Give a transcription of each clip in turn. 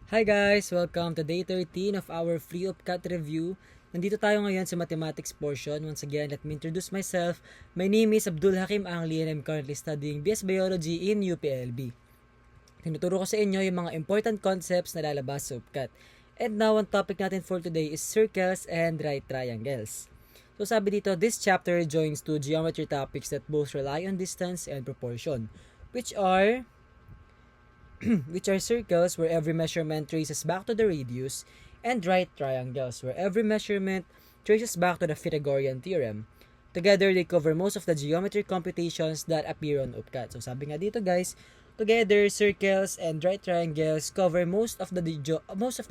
Hi guys! Welcome to day 13 of our free of cut review. Nandito tayo ngayon sa mathematics portion. Once again, let me introduce myself. My name is Abdul Hakim Angli and I'm currently studying BS Biology in UPLB. Tinuturo ko sa inyo yung mga important concepts na lalabas sa UPCAT. And now, ang topic natin for today is circles and right triangles. So sabi dito, this chapter joins two geometry topics that both rely on distance and proportion, which are circles where every measurement traces back to the radius, and right triangles where every measurement traces back to the Pythagorean theorem. Together, they cover most of the geometry computations that appear on UPCAT. So sabi nga dito guys, together, circles and right triangles cover most of the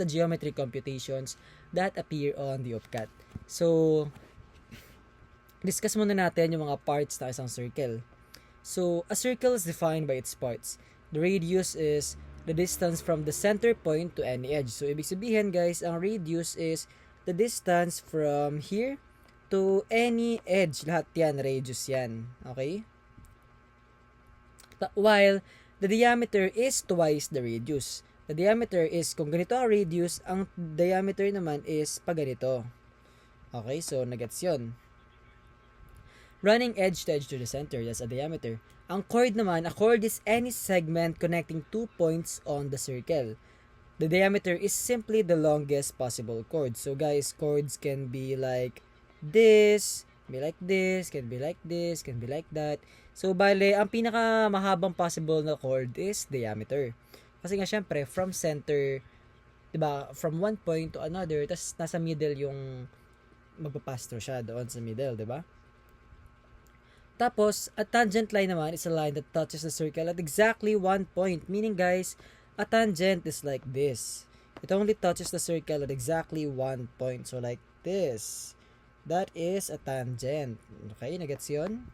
geometry computations that appear on the UPCAT. So, discuss muna natin yung mga parts ng isang circle. So, a circle is defined by its parts. The radius is the distance from the center point to any edge. So, ibig sabihin guys, ang radius is the distance from here to any edge. Lahat yan, radius yan. Okay? While the diameter is twice the radius. The diameter is, kung ganito ang radius, ang diameter naman is pag ganito. Okay, so nagets yun. Running edge to the center, that's a diameter. Ang chord naman, a chord is any segment connecting two points on the circle. The diameter is simply the longest possible chord. So guys, chords can be like this, can be like this, can be like this, can be like that. So bale, ang pinaka mahabang possible na chord is diameter. Kasi nga syempre, from center, 'di ba, from one point to another, tas nasa middle yung magpapass through siya doon sa middle, 'di ba? Tapos, a tangent line naman is a line that touches the circle at exactly one point. Meaning guys, a tangent is like this. It only touches the circle at exactly one point. So like this. That is a tangent. Okay, nagets yun?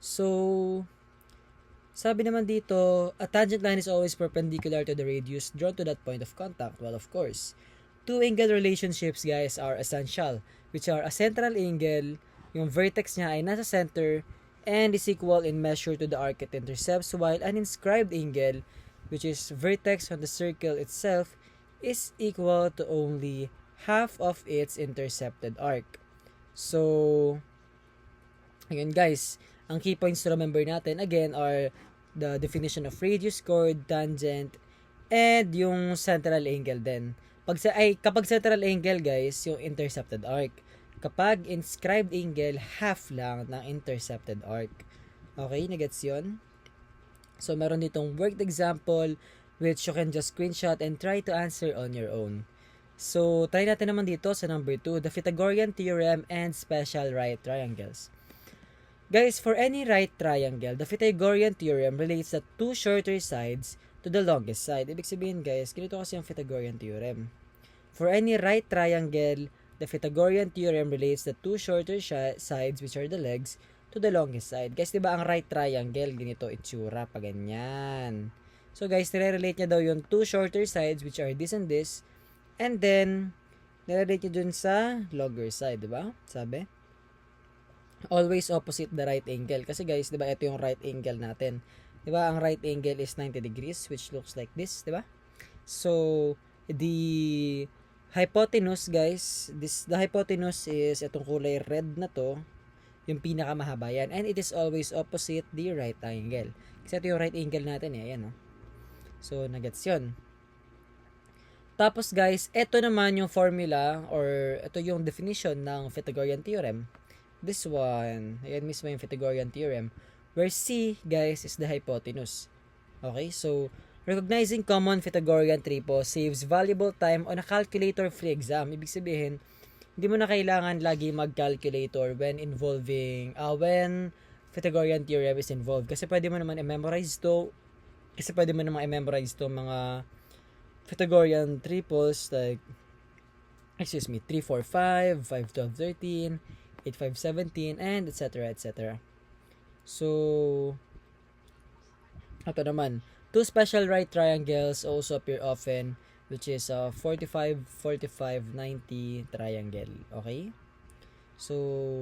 So, sabi naman dito, a tangent line is always perpendicular to the radius drawn to that point of contact. Well, of course. Two angle relationships guys are essential, which are a central angle, yung vertex niya ay nasa center and is equal in measure to the arc it intercepts, while an inscribed angle, which is vertex on the circle itself, is equal to only half of its intercepted arc. So, again guys, ang key points to remember natin again are the definition of radius, chord, tangent, and yung central angle din. Kapag central angle guys, yung intercepted arc. Kapag inscribed angle, half lang ng intercepted arc. Okay, nagets yun? So, meron ditong worked example which you can just screenshot and try to answer on your own. So, try natin naman dito sa number 2, the Pythagorean theorem and special right triangles. Guys, for any right triangle, the Pythagorean theorem relates the two shorter sides to the longest side. Ibig sabihin guys, ganito kasi ang Pythagorean theorem. For any right triangle, the Pythagorean theorem relates the two shorter sides, which are the legs, to the longest side. Guys, di ba ang right triangle, ganito itsura, pa ganyan. So guys, nire-relate niya daw yung two shorter sides, which are this and this, and then, nire-relate niya dun sa longer side, di ba? Sabi? Always opposite the right angle. Kasi guys, di ba, ito yung right angle natin. Di ba, ang right angle is 90 degrees, which looks like this, di ba? So, the hypotenuse guys, the hypotenuse is itong kulay red na to, yung pinakamahaba yan, and it is always opposite the right angle. Kasi ito yung right angle natin ayan no. So nagets yun. Tapos guys, ito naman yung formula or ito yung definition ng Pythagorean theorem. This one, ayan mismo yung Pythagorean theorem, where C guys is the hypotenuse. Okay, so recognizing common Pythagorean triples saves valuable time on a calculator-free exam. Ibig sabihin, hindi mo na kailangan lagi mag-calculator when Pythagorean theorem is involved. Kasi pwede mo naman i-memorize to. Kasi pwede mo naman i-memorize to mga Pythagorean triples like 3, 4, 5, 5, 12, 13, 8, 5, 17, and etc. etc. So, ito naman, two special right triangles also appear often, which is 45, 45, 90 triangle. Okay? So,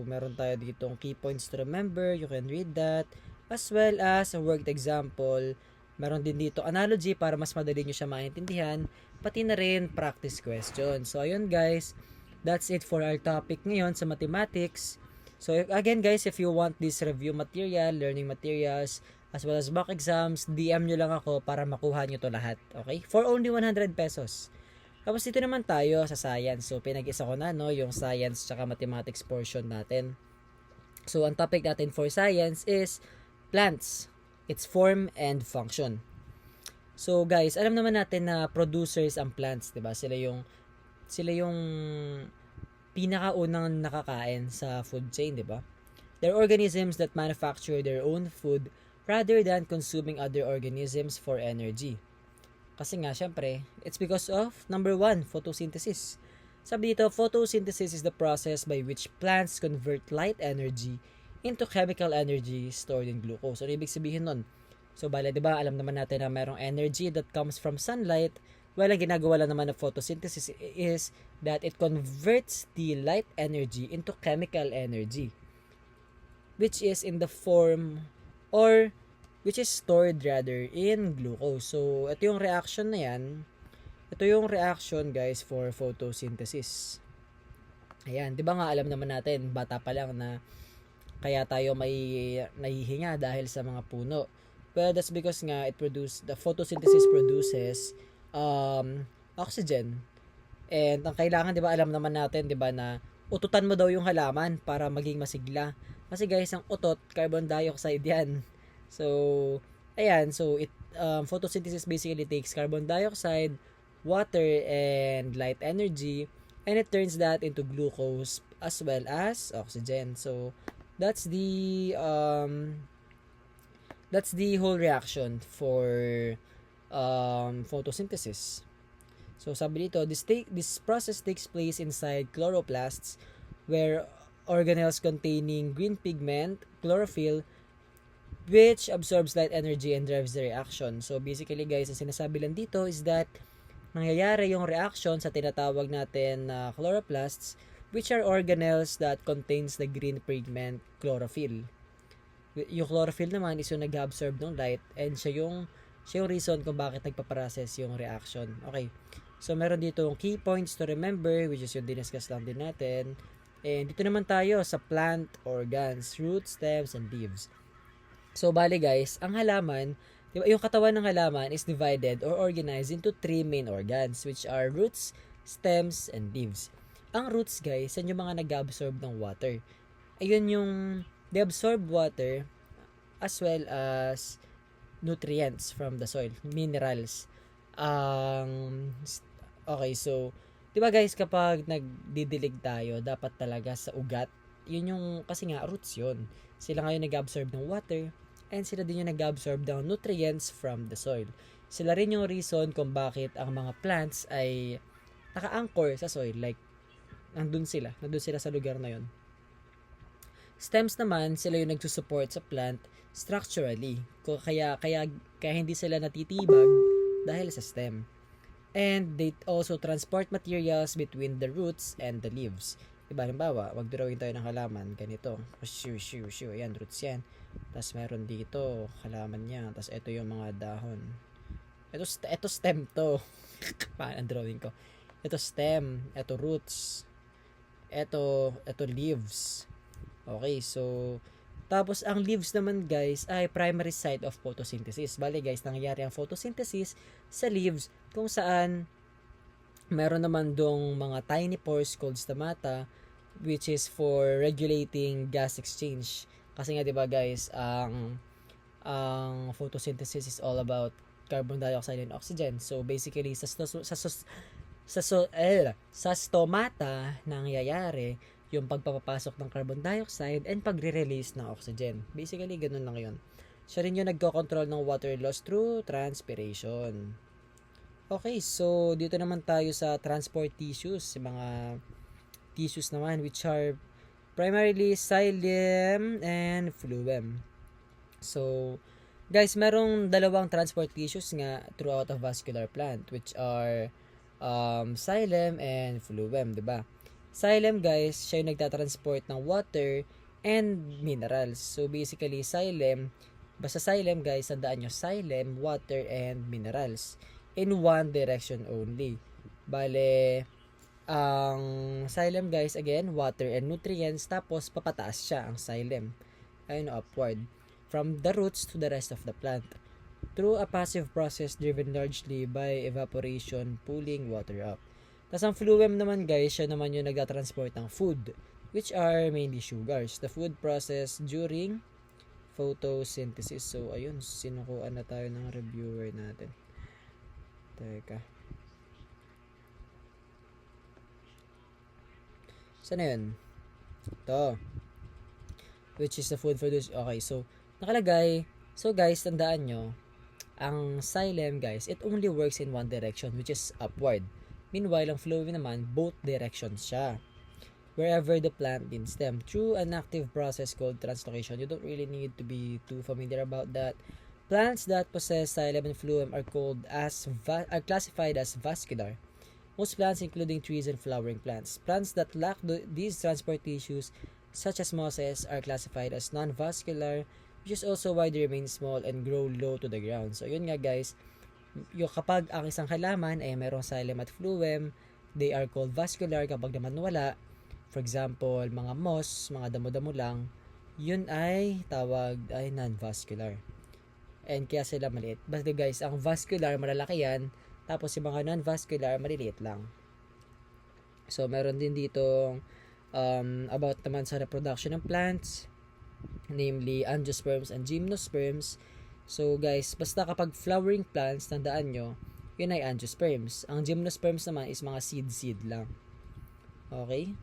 meron tayo ditong key points to remember. You can read that. As well as a worked example Meron din dito analogy para mas madali nyo siya maintindihan, pati na rin practice question. So, ayun guys, that's it for our topic ngayon sa mathematics. So, again guys, if you want this review material, learning materials, as well as mock exams, DM nyo lang ako para makuha nyo to lahat. Okay? For only 100 pesos. Tapos dito naman tayo sa science. So, pinag-isa ko na, no, yung science tsaka mathematics portion natin. So, ang topic natin for science is plants, its form and function. So, guys, alam naman natin na producers ang plants, 'di ba? Sila yung pinakaunang nakakain sa food chain, 'di ba? They're organisms that manufacture their own food rather than consuming other organisms for energy. Kasi nga, syempre, it's because of, number 1, photosynthesis. Sabi dito, photosynthesis is the process by which plants convert light energy into chemical energy stored in glucose. So, ibig sabihin nun, so, bale, di ba, alam naman natin na mayroong energy that comes from sunlight. Well, ang ginagawa lang naman ng photosynthesis is that it converts the light energy into chemical energy, which is in the form, or which is stored rather in glucose. So, ito yung reaction na yan. Ito yung reaction, guys, for photosynthesis. Ayan, di ba nga alam naman natin, bata pa lang na kaya tayo may nahihinga dahil sa mga puno. Well, that's because nga the photosynthesis produces oxygen. And ang kailangan, di ba, alam naman natin, di ba, na ututan mo daw yung halaman para maging masigla. Kasi guys, ang utot, carbon dioxide yan. So, ayan, so photosynthesis basically takes carbon dioxide, water, and light energy, and it turns that into glucose as well as oxygen. So, that's the whole reaction for photosynthesis. So, sabi dito, this process takes place inside chloroplasts, where organelles containing green pigment, chlorophyll, which absorbs light energy and drives the reaction. So, basically guys, ang sinasabi lang dito is that nangyayari yung reaction sa tinatawag natin na chloroplasts, which are organelles that contains the green pigment chlorophyll. Yung chlorophyll naman is yung nag-absorb ng light, and siya yung reason kung bakit nagpaprocess yung reaction. Okay. So, meron dito yung key points to remember, which is yung diniscuss lang din natin. And dito naman tayo sa plant organs, roots, stems, and leaves. So, bali guys, ang halaman, diba, yung katawan ng halaman is divided or organized into 3 main organs, which are roots, stems, and leaves. Ang roots guys, yan yung mga nag-absorb ng water. Ayun yung, they absorb water as well as nutrients from the soil, minerals. Okay, so, diba guys, kapag nagdidilig tayo, dapat talaga sa ugat, yun yung, kasi nga, roots yun. Sila ngayon nag-absorb ng water, and sila din yung nag-absorb ng nutrients from the soil. Sila rin yung reason kung bakit ang mga plants ay naka-anchor sa soil. Like, nandun sila sa lugar na yun. Stems naman, sila yung nagsusupport sa plant structurally. Kaya hindi sila natitibag dahil sa stem. And they also transport materials between the roots and the leaves. Diba, halimbawa, magdrawing tayo ng halaman, ganito. Ayan, roots yan. Tapos meron dito, halaman niya. Tapos ito yung mga dahon. Ito stem to. Paano ang drawing ko? Ito stem, ito roots. Ito leaves. Okay, so tapos ang leaves naman guys ay primary site of photosynthesis. Bale guys, nangyayari ang photosynthesis sa leaves kung saan meron naman dong mga tiny pores called stomata, which is for regulating gas exchange. Kasi nga 'di ba guys, ang photosynthesis is all about carbon dioxide and oxygen. So basically sa stomata nangyayari yung pagpapasok ng carbon dioxide and pagre-release ng oxygen. Basically ganun lang 'yon. Siya rin yung nagko-control ng water loss through transpiration. Okay, so dito naman tayo sa transport tissues, mga tissues naman which are primarily xylem and phloem. So, guys, merong dalawang transport tissues nga throughout a vascular plant which are xylem and phloem, 'di ba? Xylem, guys, siya yung nagtatransport ng water and minerals. So, basically, xylem Basta xylem guys, tandaan nyo, xylem, water, and minerals. In one direction only. Bale, ang xylem guys, again, water and nutrients, tapos papataas siya ang xylem. Ayun, upward. From the roots to the rest of the plant. Through a passive process driven largely by evaporation, pulling water up. Tapos ang phloem naman guys, siya naman yung nagtatransport ng food, which are mainly sugars. The food process during photosynthesis. So, ayun, sinukuan na tayo ng reviewer natin. Teka. Saan na yun? Ito. Which is the food produced. Okay, so, nakalagay. So, guys, tandaan nyo, ang xylem, guys, it only works in one direction, which is upward. Meanwhile, ang phloem naman, both directions siya. Wherever the plant needs them. Through an active process called translocation. You don't really need to be too familiar about that. Plants that possess xylem and phloem are classified as vascular. Most plants, including trees and flowering plants. Plants that lack these transport tissues, such as mosses, are classified as non-vascular, which is also why they remain small and grow low to the ground. So, yun nga guys, kapag ang isang halaman ay mayroong xylem at phloem, they are called vascular. Kapag naman wala, for example, mga moss, mga damo-damo lang, yun ay tawag ay non-vascular. And kaya sila maliit. Basta guys, ang vascular, malalaki yan, tapos yung mga non-vascular, maliliit lang. So, meron din dito about naman sa reproduction ng plants, namely angiosperms and gymnosperms. So guys, basta kapag flowering plants, tandaan nyo, yun ay angiosperms. Ang gymnosperms naman is mga seed lang. Okay?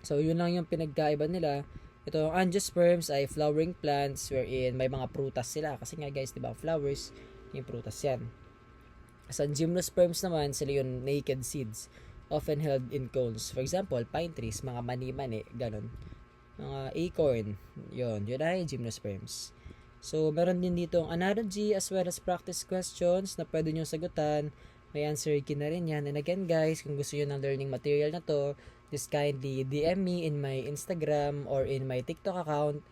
So yun lang yung pinagkaiba nila. Ito, ang angiosperms ay flowering plants wherein may mga prutas sila. Kasi nga guys, diba, flowers, yung prutas yan. Sa gymnosperms naman, sila yung naked seeds, often held in cones. For example, pine trees, mga mani-mani, ganun. Mga acorn, yun ay gymnosperms. So, meron din dito ang analogy as well as practice questions na pwede nyo sagutan. May answer key na rin yan. And again guys, kung gusto nyo ng learning material na to, just kindly DM me in my Instagram or in my TikTok account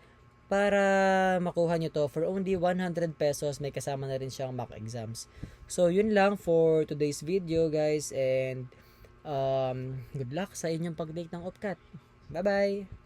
para makuha nyo to for only 100 pesos. May kasama na rin siyang mock exams. So, yun lang for today's video guys, and good luck sa inyong pag-take ng OPCAT. Bye-bye!